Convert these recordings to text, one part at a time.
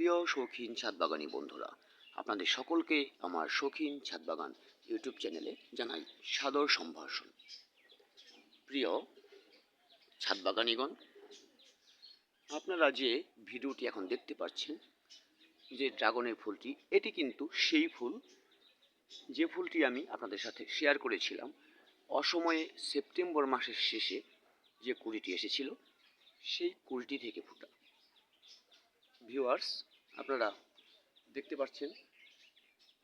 প্রিয় শৌখিন ছাদবাগানী বন্ধুরা, আপনাদের সকলকে আমার শৌখিন ছাদবাগান ইউটিউব চ্যানেলে জানাই সাদর সম্ভাষণ। প্রিয় ছাদবাগানীগণ, আপনারা যে ভিডিওটি এখন দেখতে পাচ্ছেন, যে ড্রাগনের ফুলটি, এটি কিন্তু সেই ফুল যে ফুলটি আমি আপনাদের সাথে শেয়ার করেছিলাম অসময়ে সেপ্টেম্বর মাসের শেষে যে কুড়িটি এসেছিল, সেই কুড়িটি থেকে ফোটা। ভিউয়ার্স, আপনারা দেখতে পাচ্ছেন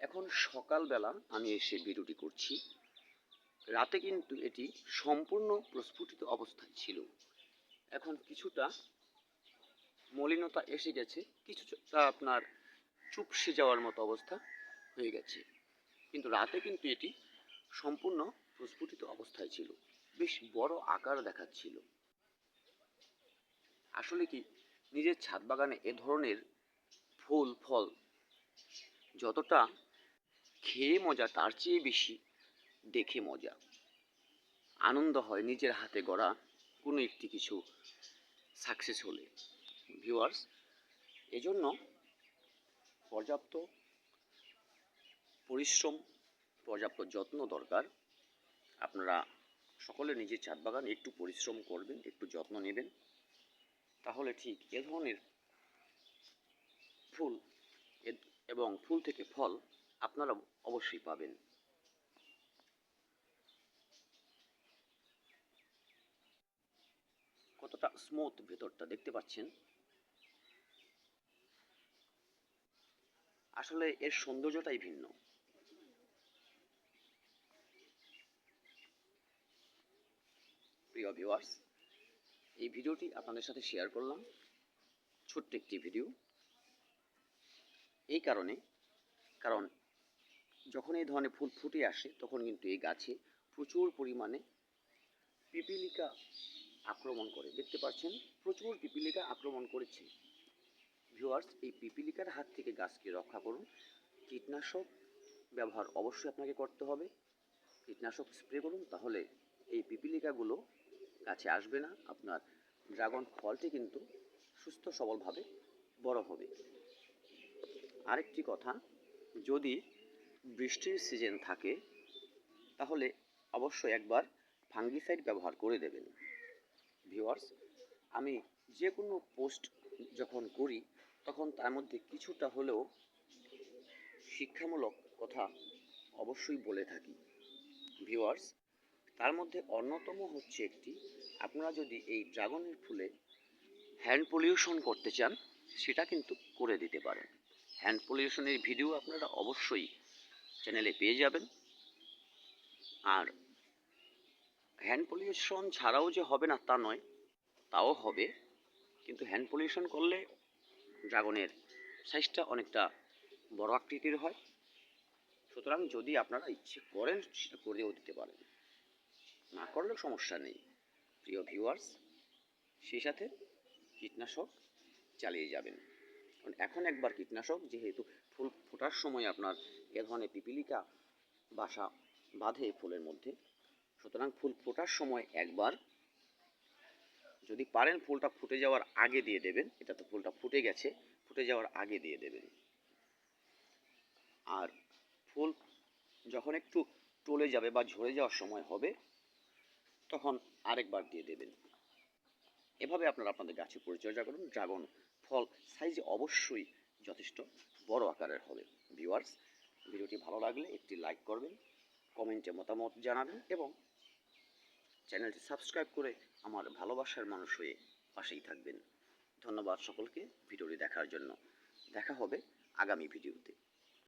এখন সকালবেলা আমি এসে ভিডিওটি করছি। রাতে কিন্তু এটি সম্পূর্ণ প্রস্ফুটিত অবস্থায় ছিল। এখন কিছুটা মলিনতা এসে গেছে, কিছুটা আপনার চুপসে যাওয়ার মতো অবস্থা হয়ে গেছে, কিন্তু রাতে কিন্তু এটি সম্পূর্ণ প্রস্ফুটিত অবস্থায় ছিল, বেশ বড় আকার দেখাচ্ছিল। আসলে কি, নিজের ছাদ বাগানে এ ধরনের ফুল ফল যতটা খেয়ে মজা, তার চেয়ে বেশি দেখে মজা, আনন্দ হয় নিজের হাতে গড়া কোনো একটি কিছু সাকসেস হলে। ভিউয়ার্স, এজন্য পর্যাপ্ত পরিশ্রম, পর্যাপ্ত যত্ন দরকার। আপনারা সকলে নিজের ছাদ বাগান একটু পরিশ্রম করবেন, একটু যত্ন নেবেন, তাহলে ঠিক এ ধরনের ফুল এবং ফুল থেকে ফল আপনারা অবশ্যই পাবেন। কতটা স্মুথ ভেতরটা দেখতে পাচ্ছেন। আসলে এর সৌন্দর্যটাই ভিন্ন। প্রিয় ভিউয়ার্স, এই ভিডিওটি আপনাদের সাথে শেয়ার করলাম, ছোট্ট একটি ভিডিও, এই কারণ যখন এই ধরনের ফুল ফুটে আসে তখন কিন্তু এই গাছে প্রচুর পরিমাণে পিপিলিকা আক্রমণ করে। দেখতে পাচ্ছেন প্রচুর পিপিলিকা আক্রমণ করেছে। ভিউয়ার্স, এই পিপিলিকার হাত থেকে গাছকে রক্ষা করুন। কীটনাশক ব্যবহার অবশ্যই আপনাকে করতে হবে। কীটনাশক স্প্রে করুন, তাহলে এই পিপিলিকাগুলো গাছে আসবে না। আপনার ড্রাগন ফলটি কিন্তু সুস্থ সবলভাবে বড় হবে। আরেকটি কথা, যদি বৃষ্টির সিজন থাকে তাহলে অবশ্যই একবার ফাঙ্গিসাইড ব্যবহার করে দেবেন। ভিউয়ার্স, আমি যে কোনো পোস্ট যখন করি তখন তার মধ্যে কিছুটা হলেও শিক্ষামূলক কথা অবশ্যই বলে থাকি। ভিউয়ার্স, তার মধ্যে অন্যতম হচ্ছে একটি, আপনারা যদি এই ড্রাগনের ফুলে হ্যান্ড পলিউশন করতে চান সেটা কিন্তু করে দিতে পারেন। হ্যান্ড পলিউশনের ভিডিও আপনারা অবশ্যই চ্যানেলে পেয়ে যাবেন। আর হ্যান্ড পলিউশন ছাড়াও যে হবে না তা নয়, তাও হবে, কিন্তু হ্যান্ড পলিউশন করলে ড্রাগনের সাইজটা অনেকটা বড় আকৃতির হয়। সুতরাং যদি আপনারা ইচ্ছে করেন সেটা করেও দিতে পারেন, না করলেও সমস্যা নেই। প্রিয় ভিউয়ার্স, সেই সাথে কীটনাশক চালিয়ে যাবেন। কারণ এখন একবার কীটনাশক, যেহেতু ফুল ফোটার সময় আপনার এ ধরনের পিপিলিকা বাসা বাঁধে ফুলের মধ্যে, সুতরাং ফুল ফোটার সময় একবার যদি পারেন ফুলটা ফুটে যাওয়ার আগে দিয়ে দেবেন। এটা তো ফুলটা ফুটে গেছে, ফুটে যাওয়ার আগে দিয়ে দেবেন। আর ফুল যখন একটু টলে যাবে বা ঝরে যাওয়ার সময় হবে তখন আরেকবার দিয়ে দেবেন। এভাবে আপনারা আপনাদের গাছে পরিচর্যা করুন। ড্রাগন ফল সাইজে অবশ্যই যথেষ্ট বড় আকারের হবে। ভিউয়ার্স, ভিডিওটি ভালো লাগলে একটি লাইক করবেন, কমেন্টে মতামত জানাবেন এবং চ্যানেলটি সাবস্ক্রাইব করে আমার ভালোবাসার মানুষ হয়ে পাশেই থাকবেন। ধন্যবাদ সকলকে ভিডিওটি দেখার জন্য। দেখা হবে আগামী ভিডিওতে।